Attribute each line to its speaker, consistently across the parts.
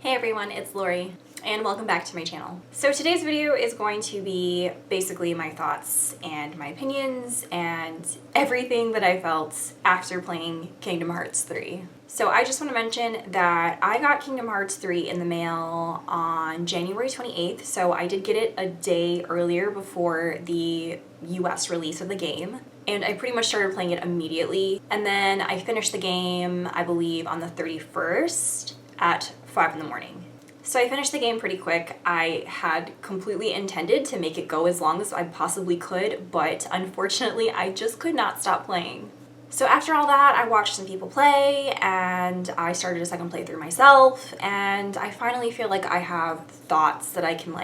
Speaker 1: Hey everyone, it's Lorie, and welcome back to my channel. So today's video is going to be basically my thoughts and my opinions and everything that I felt after playing Kingdom Hearts 3. So I just want to mention that I got Kingdom Hearts 3 in the mail on January 28th, so I did get it a day earlier before the US release of the game. And I pretty much started playing it immediately. And then I finished the game, I believe, on the 31st at 5 in the morning. So I finished the game pretty quick. I had completely intended to make it go as long as I possibly could, but unfortunately I just could not stop playing. So after all that, I watched some people play, and I started a second playthrough myself, and I finally feel like I have thoughts that I can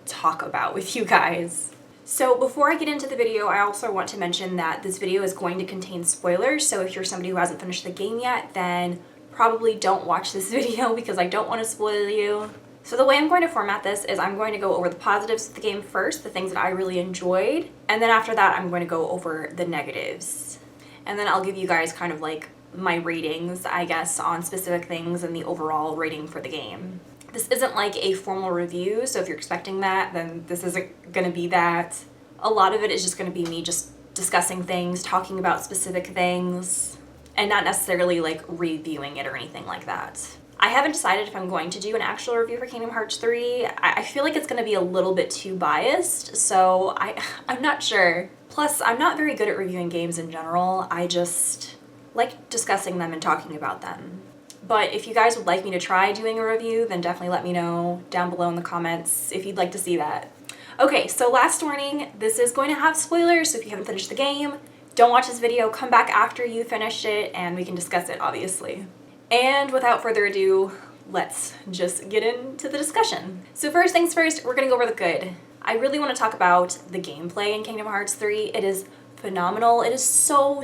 Speaker 1: talk about with you guys. So before I get into the video, I also want to mention that this video is going to contain spoilers, so if you're somebody who hasn't finished the game yet, then probably don't watch this video because I don't want to spoil you. So the way I'm going to format this is I'm going to go over the positives of the game first, the things that I really enjoyed, and then after that I'm going to go over the negatives. And then I'll give you guys kind of like my ratings, I guess, on specific things and the overall rating for the game. This isn't like a formal review, so if you're expecting that, then this isn't going to be that. A lot of it is just going to be me just discussing things, talking about specific things, and not necessarily like reviewing it or anything like that. I haven't decided if I'm going to do an actual review for Kingdom Hearts 3. I feel like it's going to be a little bit too biased, so I'm not sure. Plus, I'm not very good at reviewing games in general. I just like discussing them and talking about them. But if you guys would like me to try doing a review, then definitely let me know down below in the comments if you'd like to see that. Okay, so last warning, this is going to have spoilers, so if you haven't finished the game, don't watch this video, come back after you finish it, and we can discuss it, obviously. And without further ado, let's just get into the discussion. So first things first, we're gonna go over the good. I really want to talk about the gameplay in Kingdom Hearts 3. It is phenomenal. It is so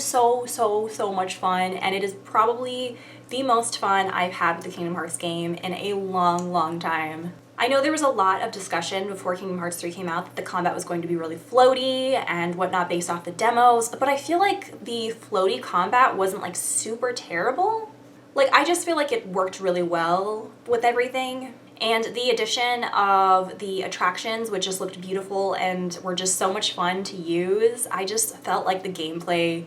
Speaker 1: much fun, and it is probably the most fun I've had with the Kingdom Hearts game in a long time. I know there was a lot of discussion before Kingdom Hearts 3 came out that the combat was going to be really floaty and whatnot based off the demos, but I feel like the floaty combat wasn't like super terrible. Like, I just feel like it worked really well with everything. And the addition of the attractions, which just looked beautiful and were just so much fun to use, I just felt like the gameplay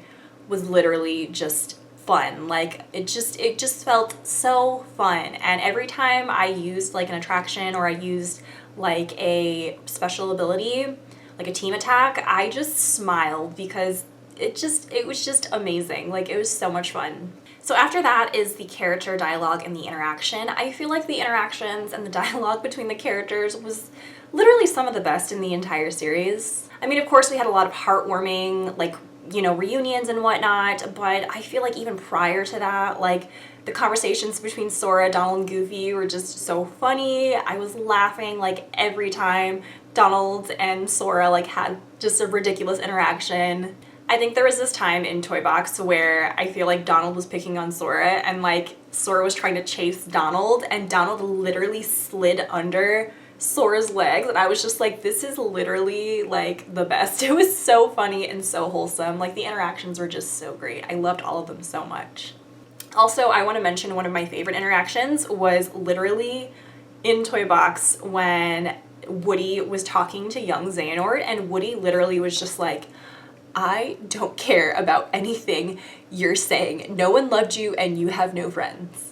Speaker 1: was literally just fun. Like, it just felt so fun. And every time I used like an attraction or I used like a special ability, like a team attack, I just smiled because it was just amazing. Like, it was so much fun. So after that is the character dialogue and the interaction. I feel like the interactions and the dialogue between the characters was literally some of the best in the entire series. I mean, of course we had a lot of heartwarming, like, you know, reunions and whatnot, but I feel like even prior to that, like, the conversations between Sora, Donald, and Goofy were just so funny. I was laughing like every time Donald and Sora like had just a ridiculous interaction. I think there was this time in Toy Box where I feel like Donald was picking on Sora and like Sora was trying to chase Donald and Donald literally slid under Sora's legs, and I was just like, this is literally like the best. It was so funny and so wholesome. Like, the interactions were just so great. I loved all of them so much. Also, I want to mention one of my favorite interactions was literally in Toy Box when Woody was talking to young Xehanort, and Woody literally was just like, I don't care about anything you're saying. No one loved you and you have no friends.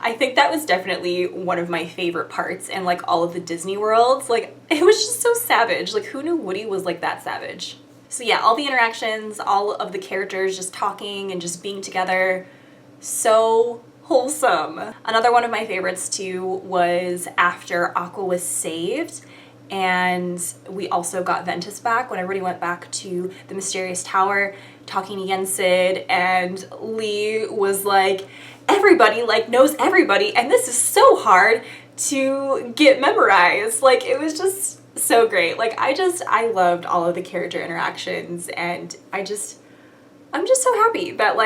Speaker 1: I think that was definitely one of my favorite parts in like all of the Disney worlds. Like, it was just so savage. Like, who knew Woody was like that savage? So yeah, all the interactions, all of the characters just talking and just being together, so wholesome. Another one of my favorites too was after Aqua was saved, and we also got Ventus back when everybody went back to the mysterious tower talking to Yensid, and Lee was like, everybody like knows everybody and this is so hard to get memorized. Like, it was just so great. Like, I loved all of the character interactions, and I'm just so happy that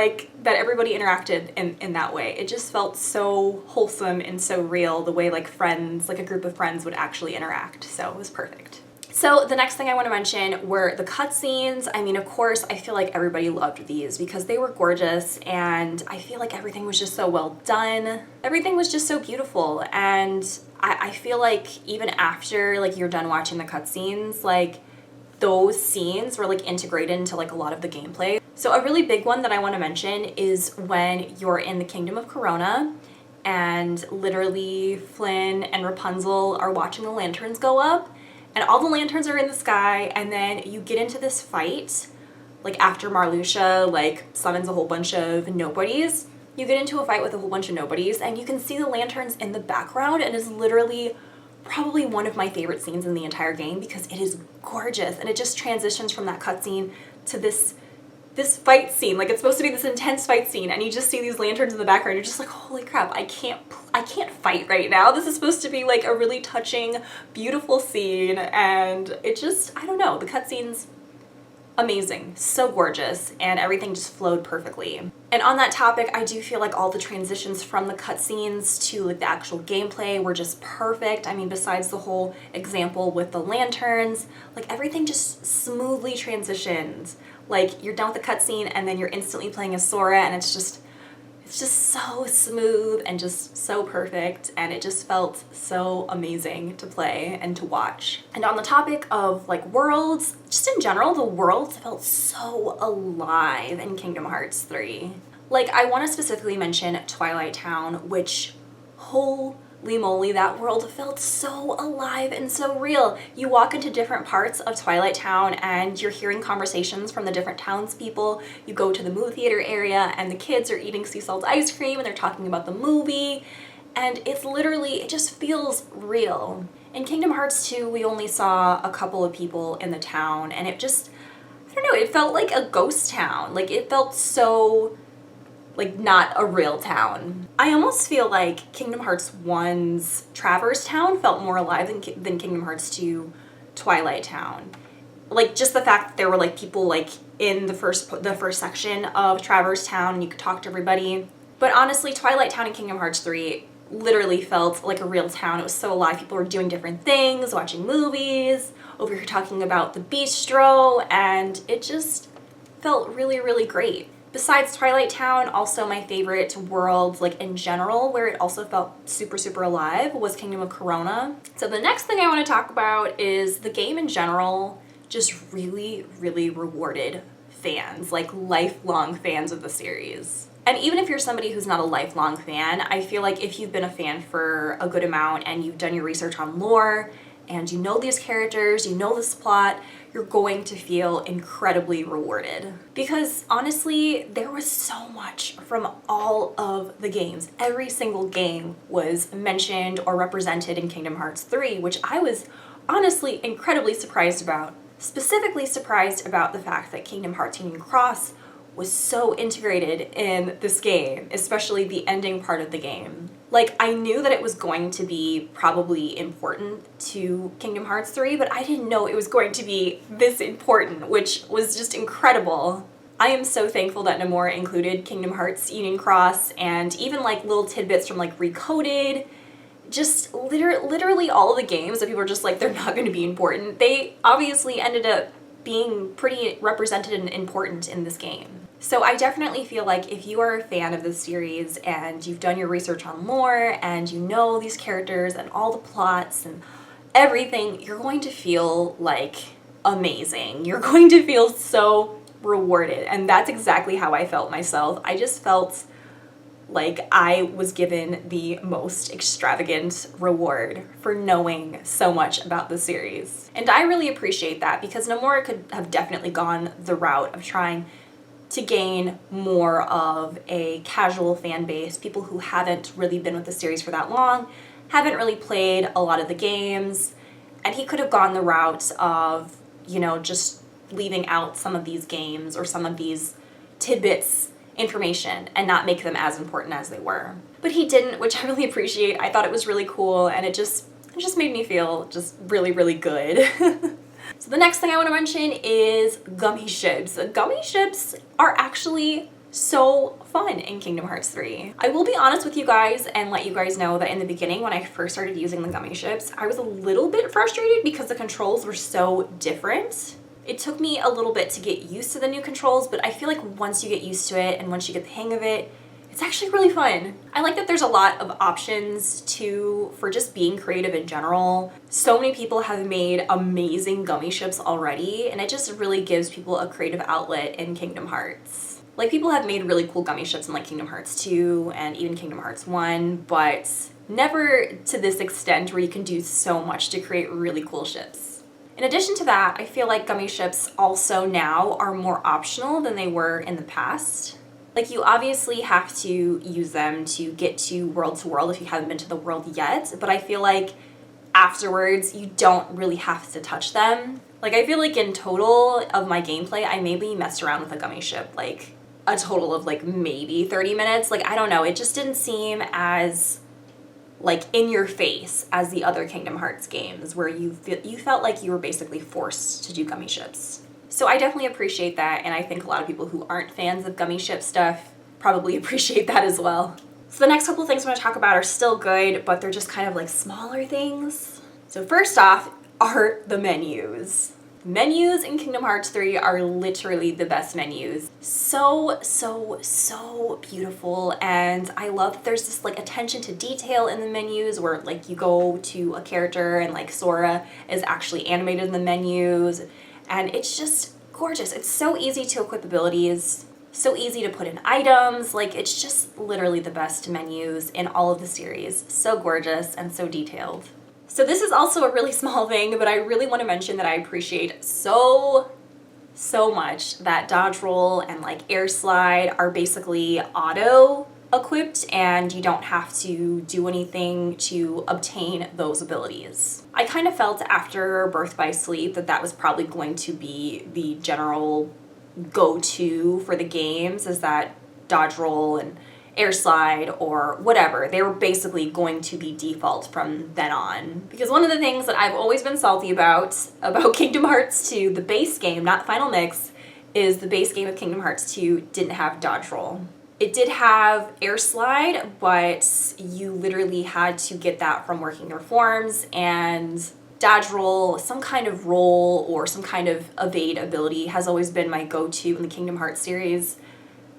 Speaker 1: that everybody interacted in that way. It just felt so wholesome and so real, the way like friends, like a group of friends would actually interact. So it was perfect. So the next thing I want to mention were the cutscenes. I mean, of course, I feel like everybody loved these because they were gorgeous, and I feel like everything was just so well done. Everything was just so beautiful, and I feel like even after like you're done watching the cutscenes, like those scenes were like integrated into like a lot of the gameplay. So a really big one that I want to mention is when you're in the Kingdom of Corona and literally Flynn and Rapunzel are watching the lanterns go up, and all the lanterns are in the sky, and then you get into this fight, like after Marluxia like summons a whole bunch of nobodies. You get into a fight with a whole bunch of nobodies, and you can see the lanterns in the background, and it's literally probably one of my favorite scenes in the entire game because it is gorgeous, and it just transitions from that cutscene to this fight scene. Like, it's supposed to be this intense fight scene, and you just see these lanterns in the background. You're just like, holy crap, I can't fight right now. This is supposed to be like a really touching, beautiful scene, and it just, I don't know, the cutscenes, amazing, so gorgeous, and everything just flowed perfectly. And on that topic, I do feel like all the transitions from the cutscenes to like the actual gameplay were just perfect. I mean, besides the whole example with the lanterns, like everything just smoothly transitioned. Like, you're done with the cutscene and then you're instantly playing as Sora, and it's just so smooth and just so perfect, and it just felt so amazing to play and to watch. And on the topic of like worlds, just in general, the worlds felt so alive in Kingdom Hearts 3. Like, I want to specifically mention Twilight Town, which, holy moly, that world felt so alive and so real. You walk into different parts of Twilight Town and you're hearing conversations from the different townspeople. You go to the movie theater area and the kids are eating sea salt ice cream and they're talking about the movie, and it's literally, it just feels real. In Kingdom Hearts 2, we only saw a couple of people in the town, and it just, I don't know, it felt like a ghost town. Like, it felt so like not a real town. I almost feel like Kingdom Hearts 1's Traverse Town felt more alive than Kingdom Hearts 2 Twilight Town. Like, just the fact that there were like people like in the first section of Traverse Town and you could talk to everybody. But honestly, Twilight Town and Kingdom Hearts 3 literally felt like a real town. It was so alive. People were doing different things, watching movies, over here talking about the bistro, and it just felt really, really great. Besides Twilight Town, also my favorite world, like in general, where it also felt super, super alive, was Kingdom of Corona. So the next thing I want to talk about is the game in general just really, really rewarded fans, like lifelong fans of the series. And even if you're somebody who's not a lifelong fan, I feel like if you've been a fan for a good amount and you've done your research on lore, and you know these characters, you know this plot, you're going to feel incredibly rewarded. Because honestly, there was so much from all of the games. Every single game was mentioned or represented in Kingdom Hearts 3, which I was honestly incredibly surprised about. Specifically surprised about the fact that Kingdom Hearts Union Cross was so integrated in this game, especially the ending part of the game. Like, I knew that it was going to be probably important to Kingdom Hearts 3, but I didn't know it was going to be this important, which was just incredible. I am so thankful that Nomura included Kingdom Hearts Union Cross, and even like little tidbits from like Recoded, just literally all of the games that people are just like, they're not going to be important. They obviously ended up being pretty represented and important in this game. So I definitely feel like if you are a fan of this series and you've done your research on lore and you know these characters and all the plots and everything, you're going to feel like amazing. You're going to feel so rewarded, and that's exactly how I felt myself. I just felt like I was given the most extravagant reward for knowing so much about the series. And I really appreciate that, because Nomura could have definitely gone the route of trying to gain more of a casual fan base, people who haven't really been with the series for that long, haven't really played a lot of the games, and he could have gone the route of, you know, just leaving out some of these games or some of these tidbits information and not make them as important as they were. But he didn't, which I really appreciate. I thought it was really cool, and it just made me feel just really, really good. So the next thing I want to mention is Gummi Ships. Gummi Ships are actually so fun in Kingdom Hearts 3. I will be honest with you guys and let you guys know that in the beginning when I first started using the Gummi Ships, I was a little bit frustrated because the controls were so different. It took me a little bit to get used to the new controls, but I feel like once you get used to it and once you get the hang of it, it's actually really fun. I like that there's a lot of options too for just being creative in general. So many people have made amazing Gummi Ships already, and it just really gives people a creative outlet in Kingdom Hearts. Like, people have made really cool Gummi Ships in like Kingdom Hearts 2 and even Kingdom Hearts 1, but never to this extent where you can do so much to create really cool ships. In addition to that, I feel like Gummi Ships also now are more optional than they were in the past. Like, you obviously have to use them to get to World if you haven't been to the world yet, but I feel like afterwards you don't really have to touch them. Like, I feel like in total of my gameplay, I maybe messed around with a Gummi Ship like a total of like maybe 30 minutes. Like, I don't know, it just didn't seem as like in your face as the other Kingdom Hearts games where you felt like you were basically forced to do Gummi Ships. So I definitely appreciate that, and I think a lot of people who aren't fans of Gummi Ship stuff probably appreciate that as well. So the next couple things I'm going to talk about are still good, but they're just kind of like smaller things. So first off are the menus. Menus in Kingdom Hearts 3 are literally the best menus. So beautiful, and I love that there's this like attention to detail in the menus where like you go to a character and like Sora is actually animated in the menus. And it's just gorgeous. It's so easy to equip abilities, so easy to put in items. Like, it's just literally the best menus in all of the series. So gorgeous and so detailed. So this is also a really small thing, but I really want to mention that I appreciate so much that dodge roll and like air slide are basically auto equipped and you don't have to do anything to obtain those abilities. I kind of felt after Birth by Sleep that was probably going to be the general go-to for the games, is that dodge roll and air slide or whatever. They were basically going to be default from then on. Because one of the things that I've always been salty about Kingdom Hearts 2, the base game, not Final Mix, is the base game of Kingdom Hearts 2 didn't have dodge roll. It did have air slide, but you literally had to get that from working your forms, and dodge roll, some kind of roll or some kind of evade ability has always been my go-to in the Kingdom Hearts series.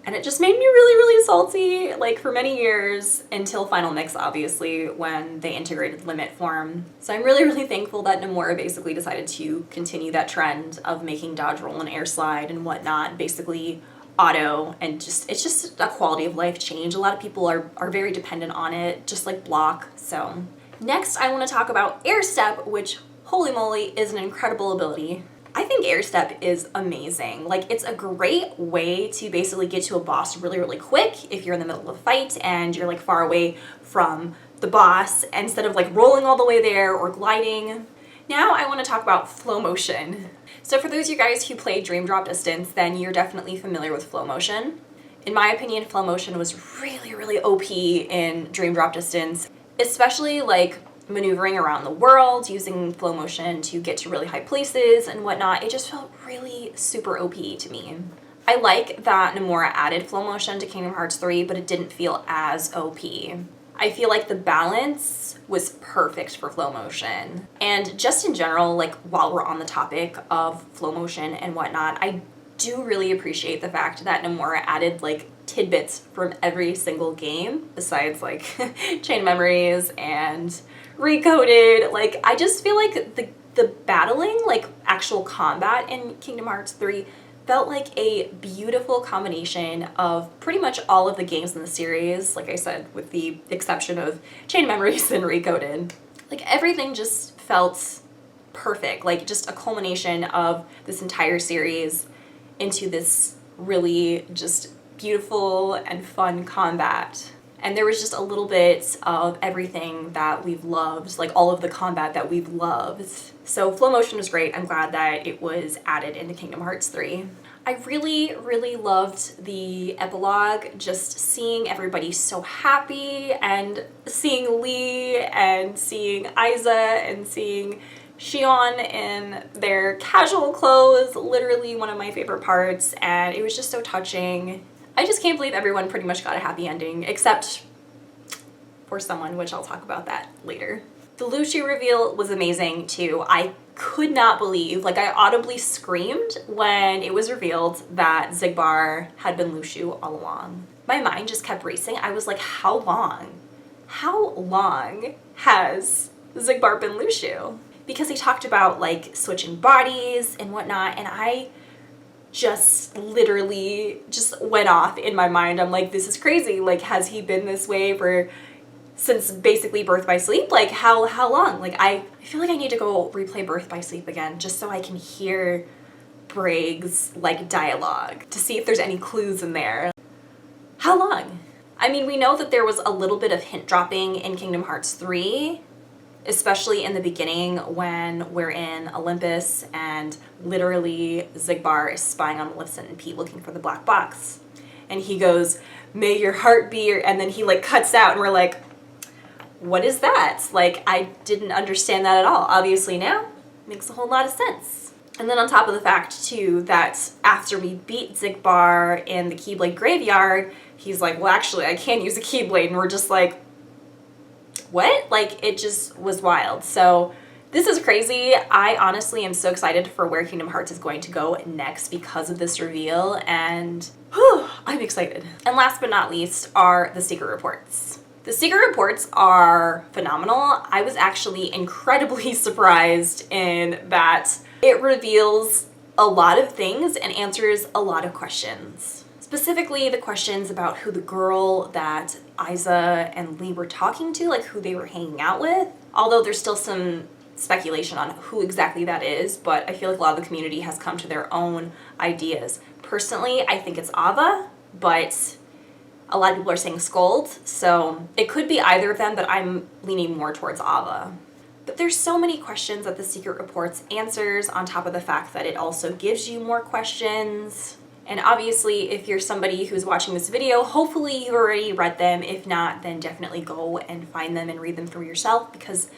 Speaker 1: And it just made me really salty, like, for many years, until Final Mix, obviously, when they integrated limit form. So I'm really thankful that Nomura basically decided to continue that trend of making dodge roll and air slide and whatnot basically auto, and it's just a quality of life change. A lot of people are very dependent on it, just like block. So next I want to talk about air step, which holy moly is an incredible ability. I think air step is amazing. Like, it's a great way to basically get to a boss really quick if you're in the middle of a fight and you're like far away from the boss, instead of like rolling all the way there or gliding. Now I want to talk about flow motion. So for those of you guys who played Dream Drop Distance, then you're definitely familiar with flow motion. In my opinion, flow motion was really OP in Dream Drop Distance, especially like maneuvering around the world, using flow motion to get to really high places and whatnot. It just felt really super OP to me. I like that Nomura added flow motion to Kingdom Hearts 3, but it didn't feel as OP. I feel like the balance was perfect for flow motion. And just in general, like, while we're on the topic of flow motion and whatnot, I do really appreciate the fact that Nomura added like tidbits from every single game, besides like Chain Memories and Recoded. Like, I just feel like the battling, like actual combat in Kingdom Hearts 3 felt like a beautiful combination of pretty much all of the games in the series, like I said, with the exception of Chain Memories and Recoded. Like, everything just felt perfect, like just a culmination of this entire series into this really just beautiful and fun combat. And there was just a little bit of everything that we've loved, like all of the combat that we've loved. So flow motion was great. I'm glad that it was added into Kingdom Hearts 3. I really loved the epilogue, just seeing everybody so happy, and seeing Lee and seeing Isa and seeing Xion in their casual clothes, literally one of my favorite parts, and it was just so touching. I just can't believe everyone pretty much got a happy ending, except for someone, which I'll talk about that later. The Lucia reveal was amazing too. I could not believe, like I audibly screamed when it was revealed that Xigbar had been Lucia all along. My mind just kept racing. I was like, how long? How long has Xigbar been Lucia? Because he talked about like switching bodies and whatnot, and I just literally just went off in my mind. I'm like, this is crazy. Like, has he been this way since basically Birth by Sleep? Like, how long? Like, I feel like I need to go replay Birth by Sleep again just so I can hear Braig's like dialogue to see if there's any clues in there. How long? I mean, we know that there was a little bit of hint dropping in Kingdom Hearts 3, especially in the beginning when we're in Olympus and literally Xigbar is spying on Maleficent and Pete looking for the black box. And he goes, "May your heart be your," and then he like cuts out and we're like, what is that? Like, I didn't understand that at all. Obviously now, makes a whole lot of sense. And then on top of the fact too that after we beat Xigbar in the Keyblade Graveyard, he's like, well actually I can use a Keyblade, and we're just like, what? Like, it just was wild. So this is crazy. I honestly am so excited for where Kingdom Hearts is going to go next because of this reveal, and whew, I'm excited. And last but not least are the secret reports. The secret reports are phenomenal. I was actually incredibly surprised in that it reveals a lot of things and answers a lot of questions. Specifically the questions about who the girl that Isa and Lee were talking to, like who they were hanging out with. Although there's still some speculation on who exactly that is, but I feel like a lot of the community has come to their own ideas. Personally, I think it's Ava, but a lot of people are saying Scold, so it could be either of them, but I'm leaning more towards Ava. But there's so many questions that the secret reports answers, on top of the fact that it also gives you more questions. And obviously, if you're somebody who's watching this video, hopefully you've already read them. If not, then definitely go and find them and read them through yourself because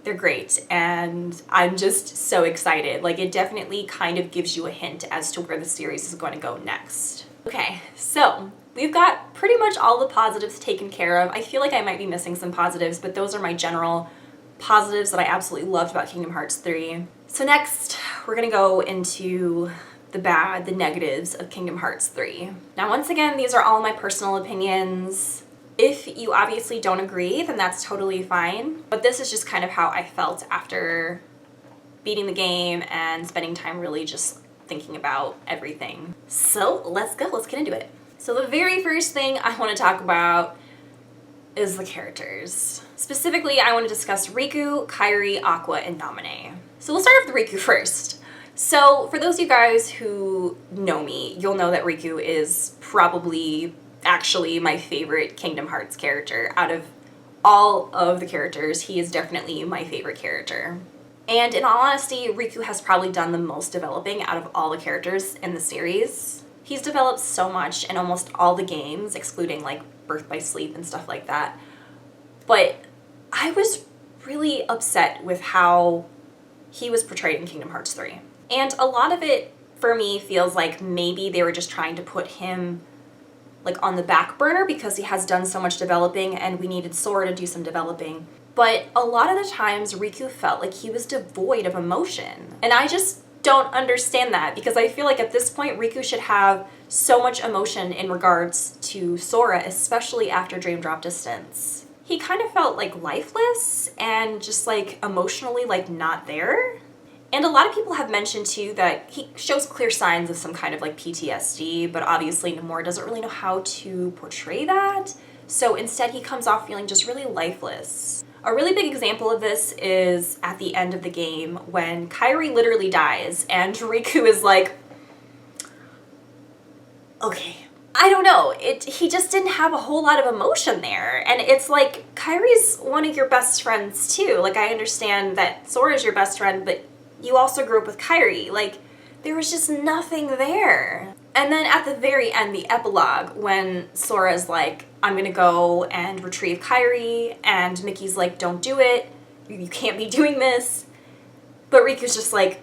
Speaker 1: they're great. And I'm just so excited. Like, it definitely kind of gives you a hint as to where the series is going to go next. Okay, so we've got pretty much all the positives taken care of. I feel like I might be missing some positives, but those are my general positives that I absolutely loved about Kingdom Hearts 3. So next, we're gonna go into the negatives of Kingdom Hearts 3. Now, once again, these are all my personal opinions. If you obviously don't agree, then that's totally fine. But this is just kind of how I felt after beating the game and spending time really just thinking about everything. So let's go, let's get into it. So the very first thing I want to talk about is the characters. Specifically, I want to discuss Riku, Kyrie, Aqua, and Naminé. So we'll start with Riku first. So for those of you guys who know me, you'll know that Riku is probably actually my favorite Kingdom Hearts character. Out of all of the characters, he is definitely my favorite character. And in all honesty, Riku has probably done the most developing out of all the characters in the series. He's developed so much in almost all the games, excluding like Birth by Sleep and stuff like that. But I was really upset with how he was portrayed in Kingdom Hearts 3. And a lot of it, for me, feels like maybe they were just trying to put him like on the back burner because he has done so much developing and we needed Sora to do some developing. But a lot of the times Riku felt like he was devoid of emotion. And I just don't understand that because I feel like at this point Riku should have so much emotion in regards to Sora, especially after Dream Drop Distance. He kind of felt like lifeless and just like emotionally like not there. And a lot of people have mentioned too that he shows clear signs of some kind of like PTSD, but obviously Nomura doesn't really know how to portray that. So instead he comes off feeling just really lifeless. A really big example of this is at the end of the game when Kyrie literally dies and Riku is like, okay. I don't know, he just didn't have a whole lot of emotion there. And it's like, Kyrie's one of your best friends too. Like, I understand that Sora's your best friend, but you also grew up with Kyrie. Like, there was just nothing there. And then at the very end, the epilogue, when Sora's like, I'm gonna go and retrieve Kyrie, and Mickey's like, don't do it, you can't be doing this. But Riku's just like,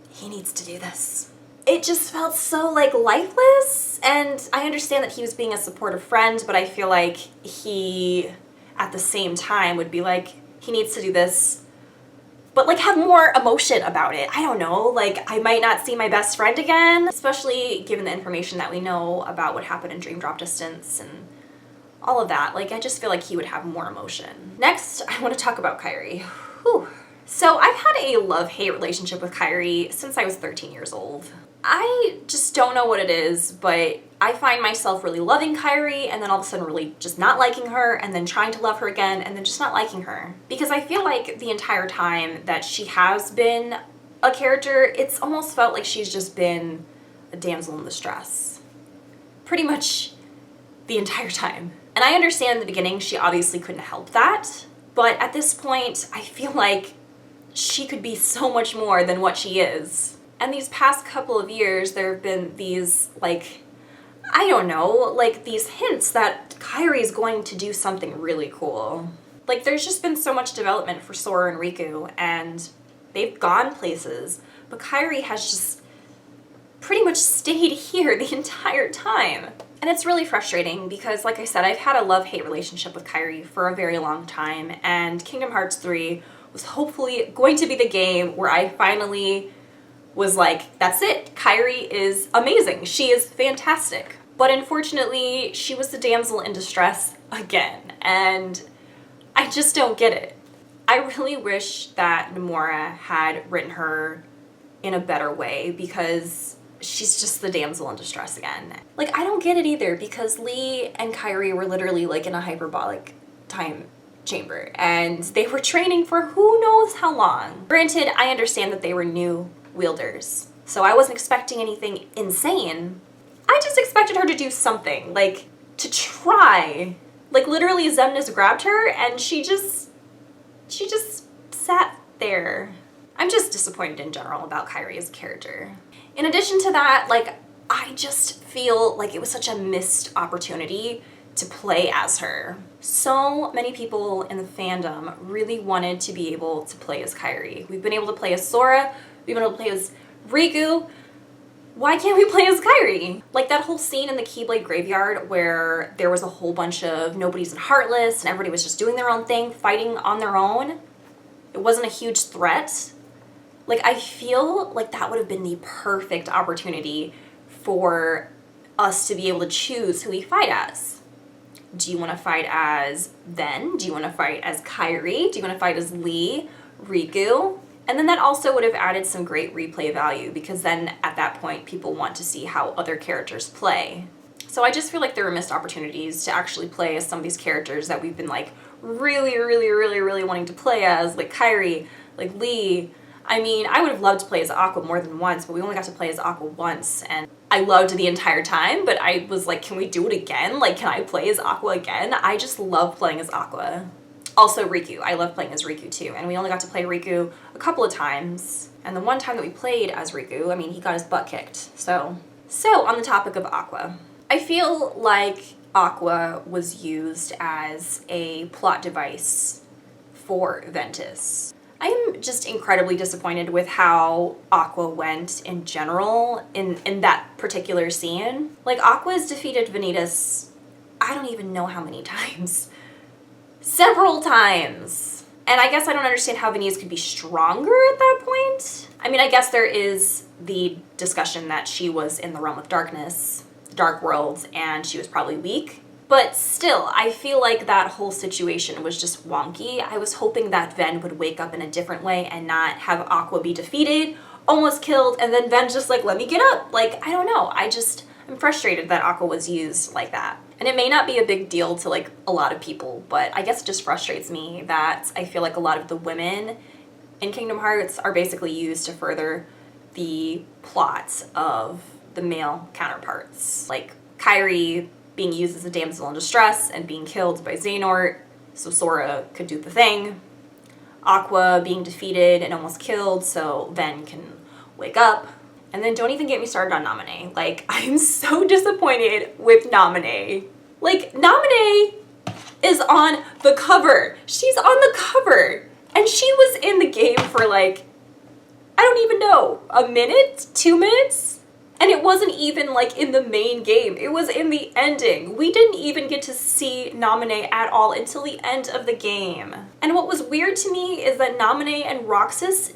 Speaker 1: he needs to do this. it just felt so like lifeless. And I understand that he was being a supportive friend, but I feel like he, at the same time, would be like, he needs to do this, but like have more emotion about it. I don't know, like I might not see my best friend again, especially given the information that we know about what happened in Dream Drop Distance and all of that. Like I just feel like he would have more emotion. Next, I want to talk about Kyrie. Whew. So I've had a love-hate relationship with Kyrie since I was 13 years old. I just don't know what it is, but I find myself really loving Kyrie and then all of a sudden really just not liking her and then trying to love her again and then just not liking her. Because I feel like the entire time that she has been a character, it's almost felt like she's just been a damsel in distress. Pretty much the entire time. And I understand in the beginning she obviously couldn't help that, but at this point I feel like she could be so much more than what she is. And these past couple of years, there have been these, like, I don't know, like these hints that Kyrie's going to do something really cool. Like, there's just been so much development for Sora and Riku, and they've gone places, but Kyrie has just pretty much stayed here the entire time. And it's really frustrating because, like I said, I've had a love-hate relationship with Kyrie for a very long time, and Kingdom Hearts 3 was hopefully going to be the game where I finally was like, that's it, Kyrie is amazing, she is fantastic. But unfortunately, she was the damsel in distress again, and I just don't get it. I really wish that Nomura had written her in a better way because she's just the damsel in distress again. Like, I don't get it either because Lee and Kyrie were literally like in a hyperbolic time chamber and they were training for who knows how long. Granted, I understand that they were new wielders, so I wasn't expecting anything insane. I just expected her to do something, like to try. Like literally Xemnas grabbed her and she just sat there. I'm just disappointed in general about Kyrie as a character. In addition to that, like I just feel like it was such a missed opportunity to play as her. So many people in the fandom really wanted to be able to play as Kyrie. We've been able to play as Sora, we've been able to play as Riku. Why can't we play as Kyrie? Like that whole scene in the Keyblade Graveyard where there was a whole bunch of nobodies and heartless and everybody was just doing their own thing, fighting on their own. It wasn't a huge threat. Like I feel like that would have been the perfect opportunity for us to be able to choose who we fight as. Do you want to fight as Ven? Do you want to fight as Kyrie? Do you want to fight as Lee, Riku? And then that also would have added some great replay value because then at that point people want to see how other characters play. So I just feel like there were missed opportunities to actually play as some of these characters that we've been like really wanting to play as, like Kyrie, like Lee. I mean, I would have loved to play as Aqua more than once, but we only got to play as Aqua once, and I loved the entire time, but I was like, can we do it again? Like, can I play as Aqua again? I just love playing as Aqua. Also Riku, I love playing as Riku too, and we only got to play Riku a couple of times, and the one time that we played as Riku, I mean, he got his butt kicked, so on the topic of Aqua. I feel like Aqua was used as a plot device for Ventus. I'm just incredibly disappointed with how Aqua went in general in that particular scene. Like, Aqua's defeated Vanitas, I don't even know how many times. Several times. And I guess I don't understand how Vanitas could be stronger at that point. I mean, I guess there is the discussion that she was in the realm of darkness, dark worlds, and she was probably weak. But still, I feel like that whole situation was just wonky. I was hoping that Ven would wake up in a different way and not have Aqua be defeated, almost killed, and then Ven's just like, let me get up. Like, I don't know. I'm frustrated that Aqua was used like that. And it may not be a big deal to like a lot of people, but I guess it just frustrates me that I feel like a lot of the women in Kingdom Hearts are basically used to further the plots of the male counterparts. Like Kyrie being used as a damsel in distress and being killed by Xehanort so Sora could do the thing. Aqua being defeated and almost killed so Ven can wake up. And then don't even get me started on Naminé. Like, I'm so disappointed with Naminé. Like, Naminé is on the cover. She's on the cover. And she was in the game for like, I don't even know, a minute? 2 minutes? And it wasn't even like in the main game, it was in the ending. We didn't even get to see Naminé at all until the end of the game. And what was weird to me is that Naminé and Roxas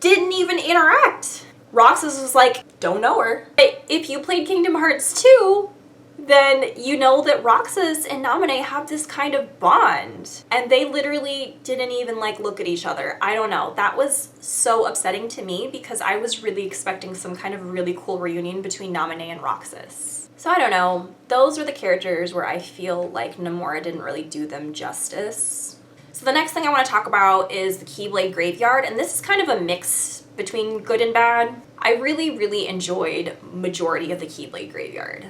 Speaker 1: didn't even interact. Roxas was like, don't know her. But if you played Kingdom Hearts 2, then you know that Roxas and Naminé have this kind of bond. And they literally didn't even like look at each other. I don't know. That was so upsetting to me because I was really expecting some kind of really cool reunion between Naminé and Roxas. So I don't know. Those were the characters where I feel like Nomura didn't really do them justice. So the next thing I want to talk about is the Keyblade Graveyard, and this is kind of a mix between good and bad. I really enjoyed majority of the Keyblade Graveyard.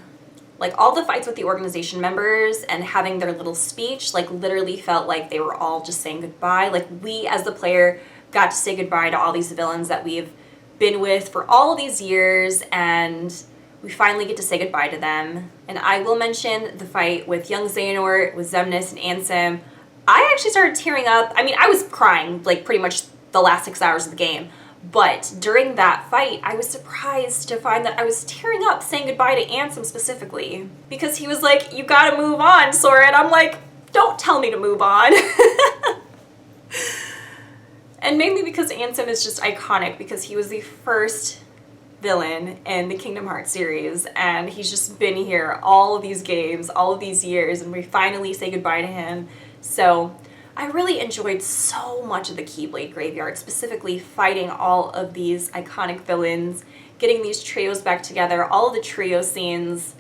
Speaker 1: Like, all the fights with the organization members and having their little speech, like, literally felt like they were all just saying goodbye. Like, we, as the player, got to say goodbye to all these villains that we've been with for all these years, and we finally get to say goodbye to them. And I will mention the fight with young Xehanort, with Xemnas and Ansem. I actually started tearing up. I mean, I was crying, like, pretty much the last 6 hours of the game. But during that fight, I was surprised to find that I was tearing up saying goodbye to Ansem specifically. Because he was like, you gotta move on, Sora. And I'm like, don't tell me to move on. And mainly because Ansem is just iconic because he was the first villain in the Kingdom Hearts series. And he's just been here all of these games, all of these years. And we finally say goodbye to him. So I really enjoyed so much of the Keyblade Graveyard, specifically fighting all of these iconic villains, getting these trios back together, all of the trio scenes,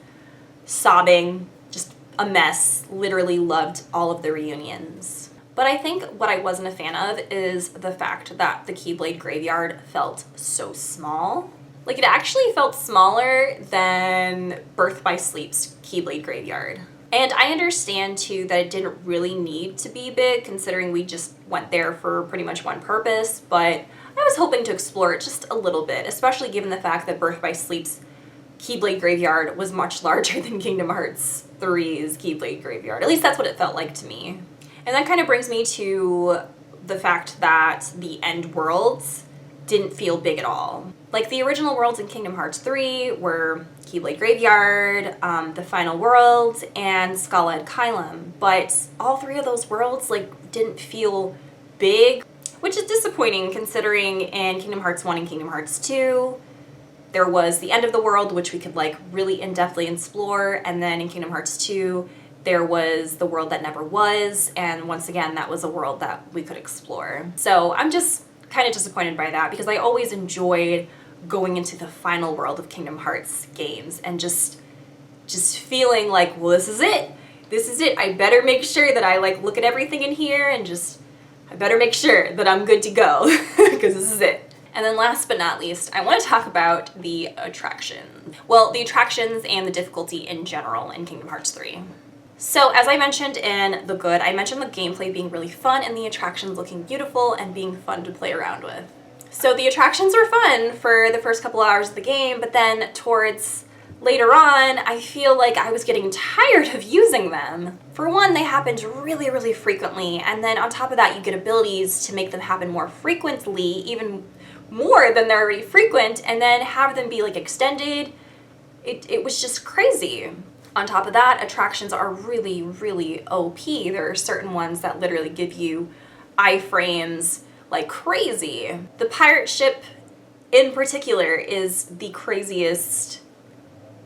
Speaker 1: sobbing, just a mess. Literally loved all of the reunions. But I think what I wasn't a fan of is the fact that the Keyblade Graveyard felt so small. Like, it actually felt smaller than Birth by Sleep's Keyblade Graveyard. And I understand, too, that it didn't really need to be big, considering we just went there for pretty much one purpose, but I was hoping to explore it just a little bit, especially given the fact that Birth by Sleep's Keyblade Graveyard was much larger than Kingdom Hearts 3's Keyblade Graveyard. At least that's what it felt like to me. And that kind of brings me to the fact that the end worlds didn't feel big at all. Like, the original worlds in Kingdom Hearts 3 were Keyblade Graveyard, the final world, and Scala and Kylum. But all three of those worlds, like, didn't feel big, which is disappointing considering in Kingdom Hearts 1 and Kingdom Hearts 2, there was the end of the world, which we could, like, really in-depthly explore, and then in Kingdom Hearts 2, there was the world that never was, and once again, that was a world that we could explore. So I'm just kind of disappointed by that because I always enjoyed going into the final world of Kingdom Hearts games and just feeling like, well, this is it. This is it. I better make sure that I, like, look at everything in here and just, I better make sure that I'm good to go because this is it. And then last but not least, I want to talk about the attractions. Well, the attractions and the difficulty in general in Kingdom Hearts 3. So as I mentioned in the good, I mentioned the gameplay being really fun and the attractions looking beautiful and being fun to play around with. So the attractions were fun for the first couple hours of the game, but then towards later on, I feel like I was getting tired of using them. For one, they happened really frequently, and then on top of that, you get abilities to make them happen more frequently, even more than they're already frequent, and then have them be, like, extended. It was just crazy. On top of that, attractions are really OP. There are certain ones that literally give you iframes like crazy. The pirate ship in particular is the craziest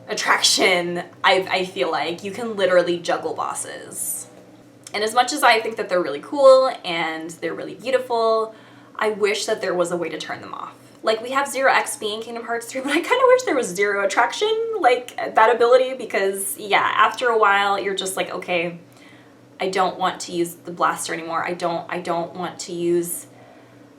Speaker 1: attraction, I feel like. You can literally juggle bosses. And as much as I think that they're really cool and they're really beautiful, I wish that there was a way to turn them off. Like, we have 0 XP in Kingdom Hearts 3, but I kind of wish there was 0 attraction, like, that ability, because, yeah, after a while, you're just like, okay, I don't want to use the blaster anymore. I don't want to use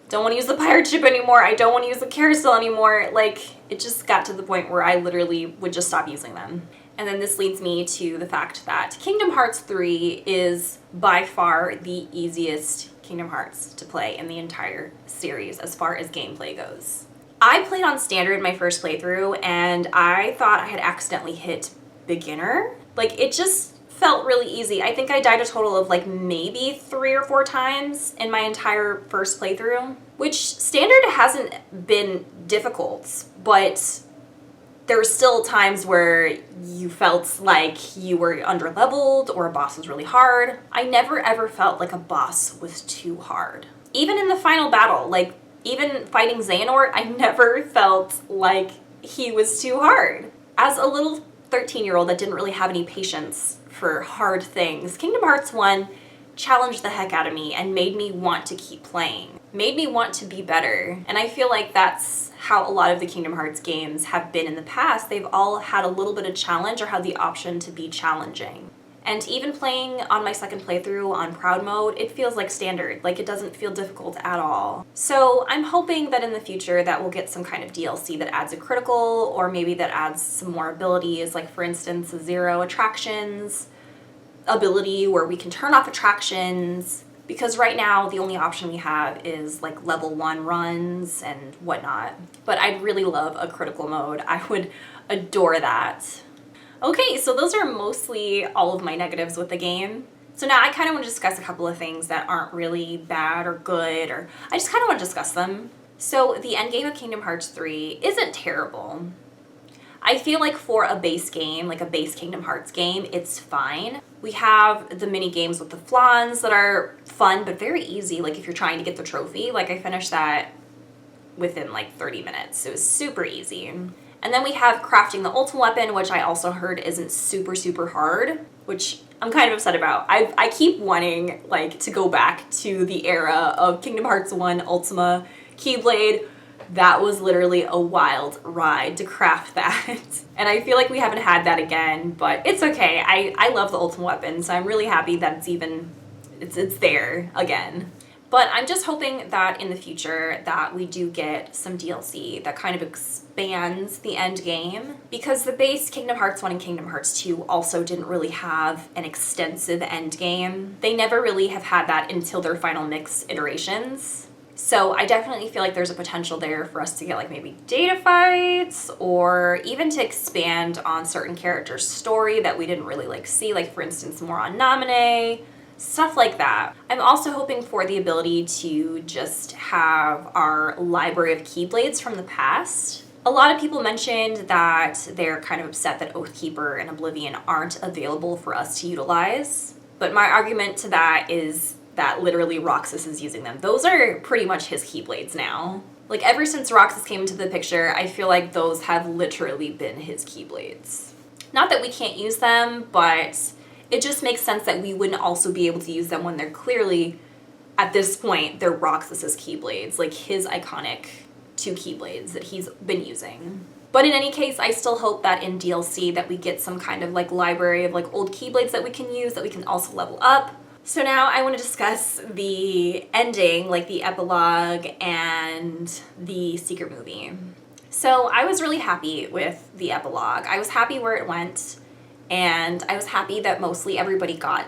Speaker 1: the pirate ship anymore. I don't want to use the carousel anymore. Like, it just got to the point where I literally would just stop using them. And then this leads me to the fact that Kingdom Hearts 3 is by far the easiest Kingdom Hearts to play in the entire series as far as gameplay goes. I played on standard my first playthrough and I thought I had accidentally hit beginner. Like, it just felt really easy. I think I died a total of like maybe 3 or 4 times in my entire first playthrough, which standard hasn't been difficult, but there were still times where you felt like you were underleveled or a boss was really hard. I never ever felt like a boss was too hard. Even in the final battle, like even fighting Xehanort, I never felt like he was too hard. As a little 13-year-old that didn't really have any patience for hard things, Kingdom Hearts 1 challenged the heck out of me and made me want to keep playing, made me want to be better. And I feel like that's how a lot of the Kingdom Hearts games have been in the past. They've all had a little bit of challenge or had the option to be challenging. And even playing on my second playthrough on Proud Mode, it feels like standard. Like, it doesn't feel difficult at all. So I'm hoping that in the future that we'll get some kind of DLC that adds a critical, or maybe that adds some more abilities, like for instance, a zero attractions ability where we can turn off attractions, because right now the only option we have is like level 1 runs and whatnot. But I'd really love a critical mode. I would adore that. Okay, so those are mostly all of my negatives with the game. So now I kind of want to discuss a couple of things that aren't really bad or good, or I just kind of want to discuss them. So the endgame of Kingdom Hearts 3 isn't terrible. I feel like for a base game, like a base Kingdom Hearts game, it's fine. We have the mini games with the flans that are fun, but very easy, like if you're trying to get the trophy. Like I finished that within like 30 minutes. It was super easy. And then we have crafting the ultimate weapon, which I also heard isn't super, super hard, which I'm kind of upset about. I keep wanting like to go back to the era of Kingdom Hearts 1 Ultima Keyblade. That was literally a wild ride to craft that. And I feel like we haven't had that again, but it's okay. I love the ultimate weapon, so I'm really happy that it's there again. But I'm just hoping that in the future that we do get some DLC that kind of expands the end game, because the base Kingdom Hearts 1 and Kingdom Hearts 2 also didn't really have an extensive end game. They never really have had that until their final mix iterations. So I definitely feel like there's a potential there for us to get like maybe data fights, or even to expand on certain characters' story that we didn't really like see, like for instance more on Naminé. Stuff like that. I'm also hoping for the ability to just have our library of Keyblades from the past. A lot of people mentioned that they're kind of upset that Oathkeeper and Oblivion aren't available for us to utilize. But my argument to that is that literally Roxas is using them. Those are pretty much his Keyblades now. Like ever since Roxas came into the picture, I feel like those have literally been his Keyblades. Not that we can't use them, but it just makes sense that we wouldn't also be able to use them when they're clearly, at this point, they're Roxas's Keyblades, like his iconic 2 Keyblades that he's been using. But in any case, I still hope that in DLC that we get some kind of like library of like old Keyblades that we can use, that we can also level up. So now I want to discuss the ending, like the epilogue and the secret movie. So I was really happy with the epilogue. I was happy where it went. And I was happy that mostly everybody got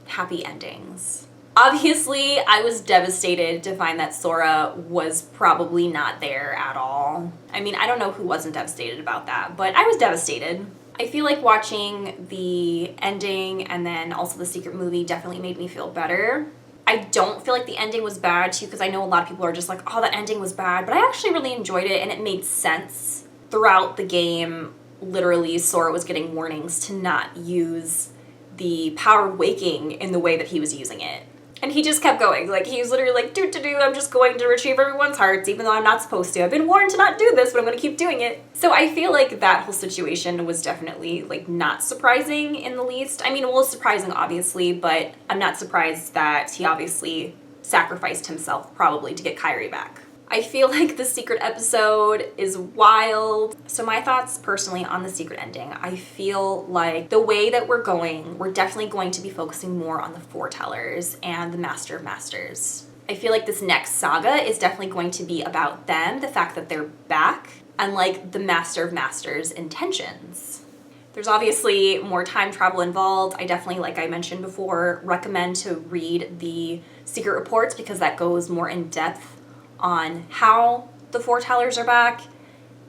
Speaker 1: happy endings. Obviously, I was devastated to find that Sora was probably not there at all. I mean, I don't know who wasn't devastated about that, but I was devastated. I feel like watching the ending and then also the secret movie definitely made me feel better. I don't feel like the ending was bad too, because I know a lot of people are just like, oh, that ending was bad, but I actually really enjoyed it and it made sense throughout the game. Literally, Sora was getting warnings to not use the power of waking in the way that he was using it. And he just kept going. Like, he was literally like, I'm just going to retrieve everyone's hearts, even though I'm not supposed to. I've been warned to not do this, but I'm going to keep doing it. So I feel like that whole situation was definitely, like, not surprising in the least. I mean, it was surprising, obviously, but I'm not surprised that he obviously sacrificed himself, probably, to get Kyrie back. I feel like the secret episode is wild. So my thoughts personally on the secret ending, I feel like the way that we're going, we're definitely going to be focusing more on the foretellers and the Master of Masters. I feel like this next saga is definitely going to be about them, the fact that they're back, and like the Master of Masters' intentions. There's obviously more time travel involved. I definitely, like I mentioned before, recommend to read the secret reports because that goes more in depth on how the foretellers are back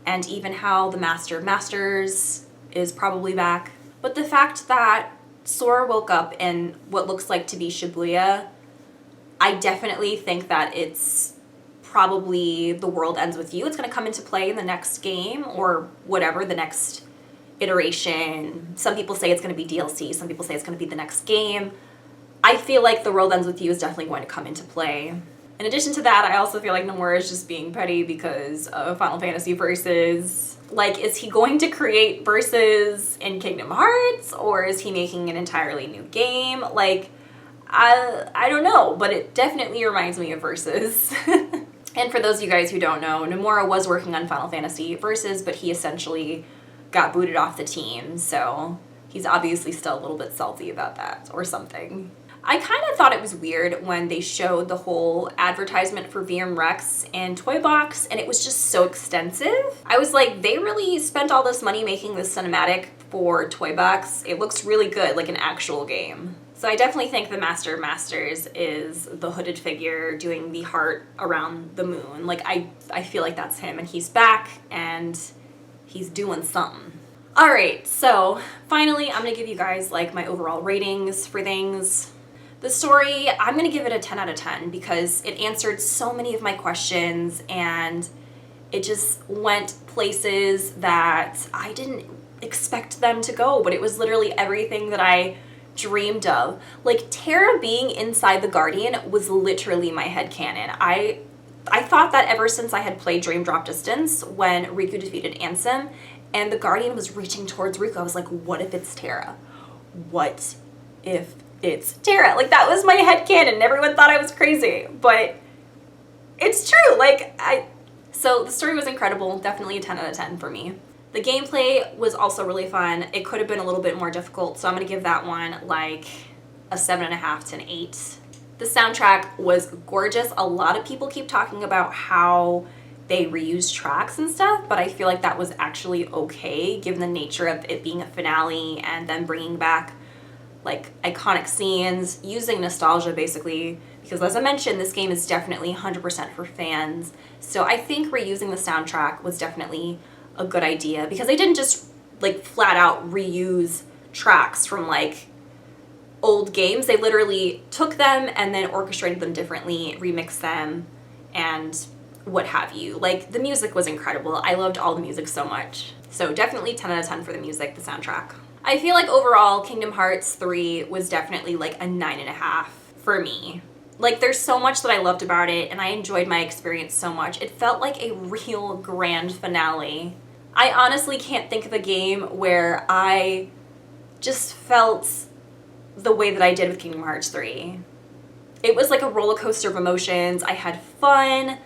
Speaker 1: and even how the Master of Masters is probably back. But the fact that Sora woke up in what looks like to be Shibuya, I definitely think that it's probably the world ends with you. It's going to come into play in the next game or whatever, the next iteration. Some people say it's going to be DLC. Some people say it's going to be the next game. I feel like the world ends with you is definitely going to come into play. In addition to that, I also feel like Nomura is just being petty because of Final Fantasy Versus. Like, is he going to create Versus in Kingdom Hearts, or is he making an entirely new game? Like, I don't know, but it definitely reminds me of Versus. And for those of you guys who don't know, Nomura was working on Final Fantasy Versus, but he essentially got booted off the team, so he's obviously still a little bit salty about that, or something. I kind of thought it was weird when they showed the whole advertisement for VM Rex and Toy Box, and it was just so extensive. I was like, they really spent all this money making this cinematic for Toy Box. It looks really good, like an actual game. So I definitely think the Master of Masters is the hooded figure doing the heart around the moon. Like, I feel like that's him, and he's back, and he's doing something. All right, so finally, I'm gonna give you guys like my overall ratings for things. The story, I'm gonna give it a 10 out of 10 because it answered so many of my questions and it just went places that I didn't expect them to go, but it was literally everything that I dreamed of. Like, Terra being inside the Guardian was literally my headcanon. I thought that ever since I had played Dream Drop Distance when Riku defeated Ansem and the Guardian was reaching towards Riku, I was like, what if it's Terra? What if it's Terra? Like, that was my headcanon and everyone thought I was crazy, but it's true. Like, so the story was incredible, definitely a 10 out of 10 for me. The gameplay was also really fun. It could have been a little bit more difficult, so I'm gonna give that one like a 7.5 to an 8. The soundtrack was gorgeous. A lot of people keep talking about how they reused tracks and stuff, but I feel like that was actually okay given the nature of it being a finale and then bringing back like iconic scenes, using nostalgia basically, because as I mentioned, this game is definitely 100% for fans. So I think reusing the soundtrack was definitely a good idea because they didn't just like flat out reuse tracks from like old games. They literally took them and then orchestrated them differently, remixed them, and what have you. Like, the music was incredible. I loved all the music so much. So definitely 10 out of 10 for the music, the soundtrack. I feel like overall Kingdom Hearts 3 was definitely like a 9.5 for me. Like, there's so much that I loved about it and I enjoyed my experience so much. It felt like a real grand finale. I honestly can't think of a game where I just felt the way that I did with Kingdom Hearts 3. It was like a roller coaster of emotions. I had fun.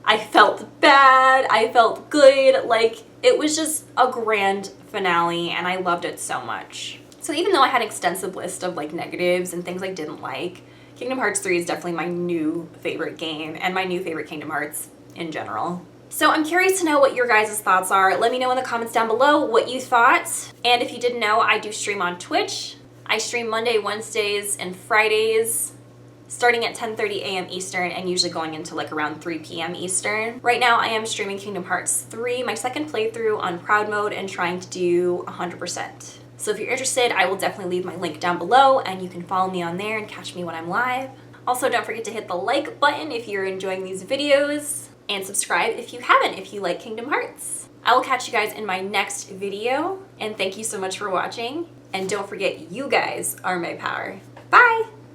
Speaker 1: I felt bad. I felt good. Like, it was just a grand finale and I loved it so much. So even though I had an extensive list of like negatives and things I didn't like, Kingdom Hearts 3 is definitely my new favorite game and my new favorite Kingdom Hearts in general. So I'm curious to know what your guys' thoughts are. Let me know in the comments down below what you thought. And if you didn't know, I do stream on Twitch. I stream Monday, Wednesdays, and Fridays, starting at 10:30 a.m. Eastern and usually going into like around 3 p.m. Eastern. Right now I am streaming Kingdom Hearts 3, my second playthrough on Proud Mode and trying to do 100%. So if you're interested, I will definitely leave my link down below and you can follow me on there and catch me when I'm live. Also, don't forget to hit the like button if you're enjoying these videos and subscribe if you haven't, if you like Kingdom Hearts. I will catch you guys in my next video and thank you so much for watching. And don't forget, you guys are my power. Bye!